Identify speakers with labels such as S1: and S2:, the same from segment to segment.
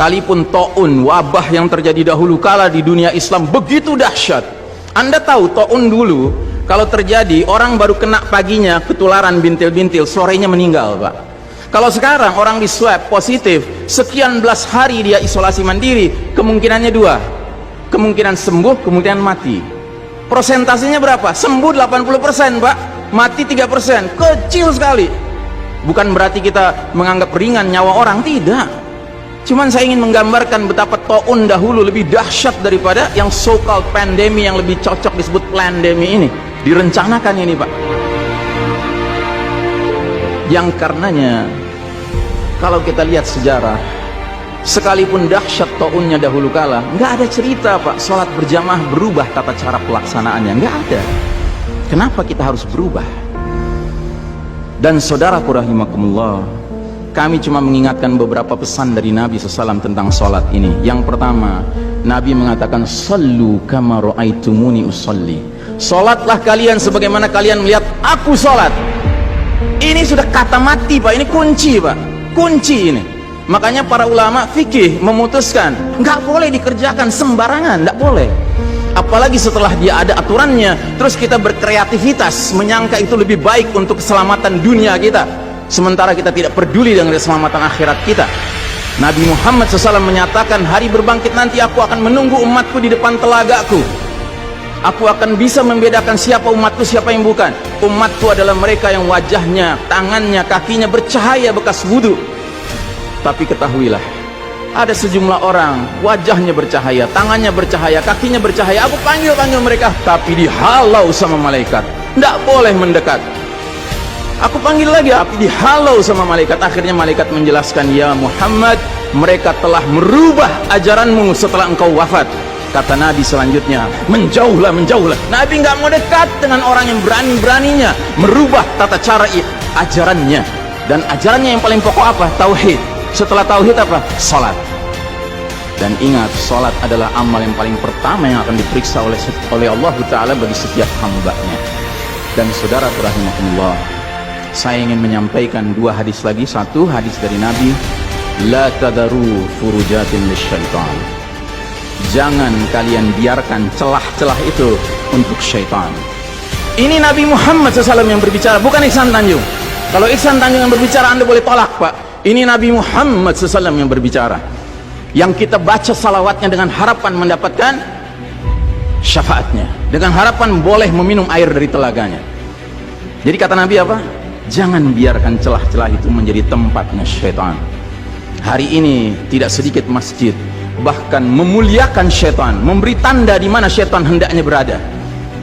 S1: Sekalipun taun, wabah yang terjadi dahulu kala di dunia Islam begitu dahsyat. Anda tahu taun dulu kalau terjadi orang baru kena paginya ketularan bintil-bintil, sorenya meninggal, Pak. Kalau sekarang orang di swab positif, sekian belas hari dia isolasi mandiri, kemungkinannya dua, kemungkinan sembuh, kemungkinan mati. Persentasenya berapa? Sembuh 80%, Pak, mati 3%, kecil sekali. Bukan berarti kita menganggap ringan nyawa orang, tidak. Cuman saya ingin menggambarkan betapa taun dahulu lebih dahsyat daripada yang so-called pandemi, yang lebih cocok disebut plandemi ini. Direncanakan ini, Pak. Yang karenanya kalau kita lihat sejarah, sekalipun dahsyat taunnya dahulu kala, nggak ada cerita, Pak, sholat berjamaah berubah tata cara pelaksanaannya, nggak ada. Kenapa kita harus berubah? Dan saudaraku rahimakumullah, kami cuma mengingatkan beberapa pesan dari Nabi SAW tentang sholat ini. Yang pertama, Nabi mengatakan, sallu kama ra'aitumuni usalli. Sholatlah kalian sebagaimana kalian melihat aku sholat. Ini sudah kata mati, Pak. Ini kunci, Pak. Kunci ini. Makanya para ulama fikih memutuskan nggak boleh dikerjakan sembarangan, nggak boleh. Apalagi setelah dia ada aturannya, terus kita berkreativitas menyangka itu lebih baik untuk keselamatan dunia kita, sementara kita tidak peduli dengan keselamatan akhirat kita. Nabi Muhammad SAW menyatakan, hari berbangkit nanti aku akan menunggu umatku di depan telagaku. Aku akan bisa membedakan siapa umatku, siapa yang bukan. Umatku adalah mereka yang wajahnya, tangannya, kakinya bercahaya bekas wudhu. Tapi ketahuilah, ada sejumlah orang wajahnya bercahaya, tangannya bercahaya, kakinya bercahaya. Aku panggil mereka, tapi dihalau sama malaikat, tidak boleh mendekat. Aku panggil lagi, tapi dihalau sama malaikat. Akhirnya malaikat menjelaskan, ya Muhammad, mereka telah merubah ajaranmu setelah engkau wafat. Kata Nabi selanjutnya, menjauhlah, menjauhlah. Nabi nggak mau dekat dengan orang yang berani-beraninya merubah tata cara ajarannya. Dan ajarannya yang paling pokok apa? Tauhid. Setelah tauhid apa? Salat. Dan ingat, salat adalah amal yang paling pertama yang akan diperiksa oleh Allah Ta'ala bagi setiap hambanya. Dan saudara rahimahullah, saya ingin menyampaikan dua hadis lagi. Satu hadis dari Nabi, la tadaru furujatin lisyaitan. Jangan kalian biarkan celah-celah itu untuk syaitan. Ini Nabi Muhammad SAW yang berbicara, bukan Ihsan Tanjung. Kalau Ihsan Tanjung yang berbicara, Anda boleh tolak, Pak. Ini Nabi Muhammad SAW yang berbicara, yang kita baca salawatnya dengan harapan mendapatkan syafaatnya, dengan harapan boleh meminum air dari telaganya. Jadi kata Nabi apa? Jangan biarkan celah-celah itu menjadi tempatnya syaitan. Hari ini tidak sedikit masjid bahkan memuliakan syaitan, memberi tanda di mana syaitan hendaknya berada.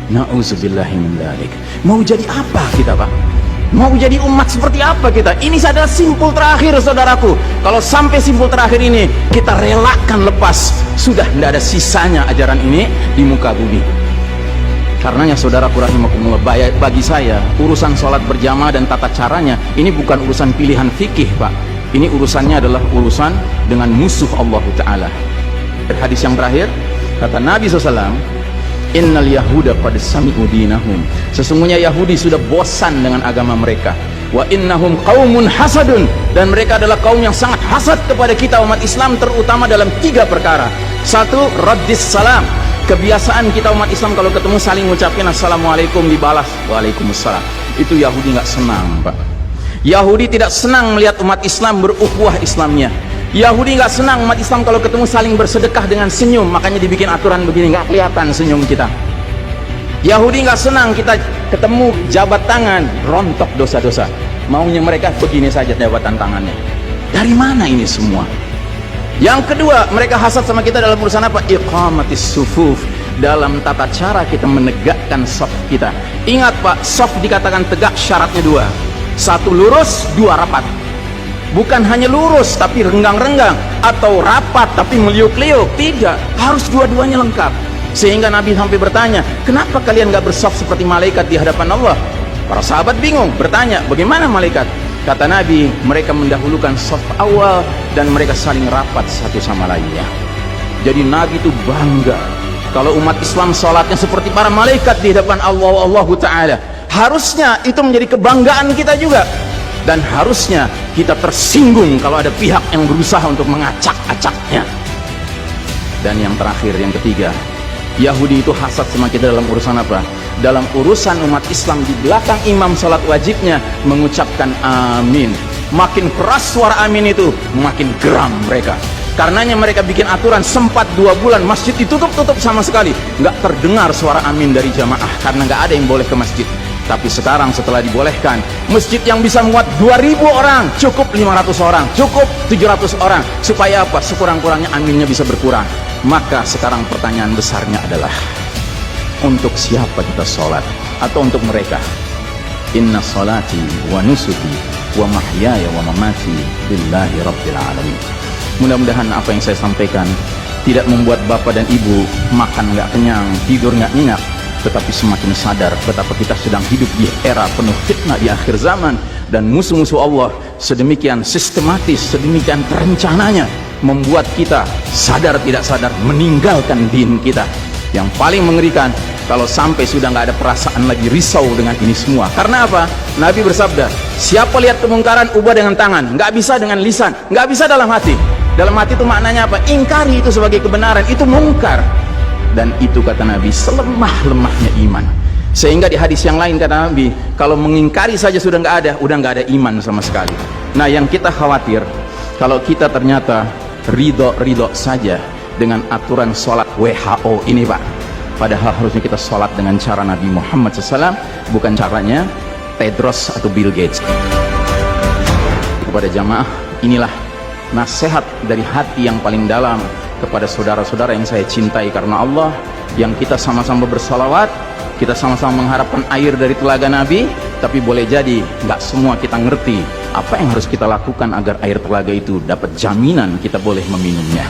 S1: Na'udzubillahi min dzalik. Mau jadi apa kita, Pak? Mau jadi umat seperti apa kita? Ini adalah simpul terakhir, saudaraku. Kalau sampai simpul terakhir ini kita relakan lepas, sudah tidak ada sisanya ajaran ini di muka bumi. Karenanya saudaraku rahimakumullah, bagi saya urusan sholat berjamaah dan tata caranya ini bukan urusan pilihan fikih, Pak. Ini urusannya adalah urusan dengan musuh Allah Ta'ala. Hadis yang terakhir, kata Nabi SAW, innal yahuda qad sami'u dinahum. Sesungguhnya Yahudi sudah bosan dengan agama mereka. Wa innahum qaumun hasadun. Dan mereka adalah kaum yang sangat hasad kepada kita umat Islam, terutama dalam 3 perkara. Satu, raddis salam. Kebiasaan kita umat Islam kalau ketemu saling ngucapin assalamualaikum, dibalas waalaikumsalam. Itu Yahudi nggak senang, Pak. Yahudi tidak senang melihat umat Islam berukhuwah Islamnya. Yahudi nggak senang umat Islam kalau ketemu saling bersedekah dengan senyum, makanya dibikin aturan begini, nggak kelihatan senyum kita. Yahudi nggak senang kita ketemu jabat tangan, rontok dosa-dosa. Maunya mereka begini saja jabatan tangannya. Dari mana ini semua? Yang kedua, mereka hasad sama kita dalam urusan apa? Iqamatis sufuf, dalam tata cara kita menegakkan shaf kita. Ingat, Pak, shaf dikatakan tegak syaratnya 2. 1 lurus, 2 rapat. Bukan hanya lurus tapi renggang-renggang, atau rapat tapi meliuk-liuk. Tidak, harus dua-duanya lengkap. Sehingga Nabi sampai bertanya, kenapa kalian gak bersaf seperti malaikat di hadapan Allah? Para sahabat bingung, bertanya, bagaimana malaikat? Kata Nabi, mereka mendahulukan saf awal dan mereka saling rapat satu sama lainnya. Jadi Nabi itu bangga kalau umat Islam sholatnya seperti para malaikat di hadapan Allah Ta'ala. Harusnya itu menjadi kebanggaan kita juga. dan harusnya kita tersinggung kalau ada pihak yang berusaha untuk mengacak-acaknya. Dan yang terakhir, yang ketiga, Yahudi itu hasad sama kita dalam urusan apa? Dalam urusan umat Islam, di belakang imam salat wajibnya mengucapkan amin. Makin keras suara amin itu, makin geram mereka. Karenanya mereka bikin aturan, sempat 2 bulan masjid ditutup sama sekali, nggak terdengar suara amin dari jamaah karena nggak ada yang boleh ke masjid. Tapi sekarang setelah dibolehkan, masjid yang bisa muat 2000 orang cukup 500 orang, cukup 700 orang, supaya apa? Sekurang-kurangnya aminnya bisa berkurang. Maka sekarang pertanyaan besarnya adalah, untuk siapa kita sholat? Atau untuk mereka? Inna sholati wa nusuki wa mahyaya wa mamati lillahi rabbil alamin. Mudah-mudahan apa yang saya sampaikan tidak membuat bapak dan ibu makan nggak kenyang, tidur nggak nyenyak, tetapi semakin sadar betapa kita sedang hidup di era penuh fitnah di akhir zaman, dan musuh-musuh Allah sedemikian sistematis, sedemikian terencananya membuat kita sadar tidak sadar meninggalkan din kita. Yang paling mengerikan kalau sampai sudah nggak ada perasaan lagi risau dengan ini semua. Karena apa? Nabi bersabda, siapa lihat kemungkaran ubah dengan tangan, nggak bisa dengan lisan, nggak bisa dalam hati. Dalam hati itu maknanya apa? Ingkari itu sebagai kebenaran, itu mungkar. Dan itu kata Nabi selemah-lemahnya iman. Sehingga di hadis yang lain kata Nabi, kalau mengingkari saja sudah nggak ada, udah nggak ada iman sama sekali. Nah, yang kita khawatir kalau kita ternyata ridho saja dengan aturan sholat WHO ini, Pak. Padahal harusnya kita sholat dengan cara Nabi Muhammad SAW, bukan caranya Tedros atau Bill Gates. Kepada jamaah, inilah nasihat dari hati yang paling dalam kepada saudara-saudara yang saya cintai karena Allah, yang kita sama-sama bersalawat, kita sama-sama mengharapkan air dari telaga Nabi. Tapi boleh jadi nggak semua kita ngerti apa yang harus kita lakukan agar air telaga itu dapat jaminan kita boleh meminumnya.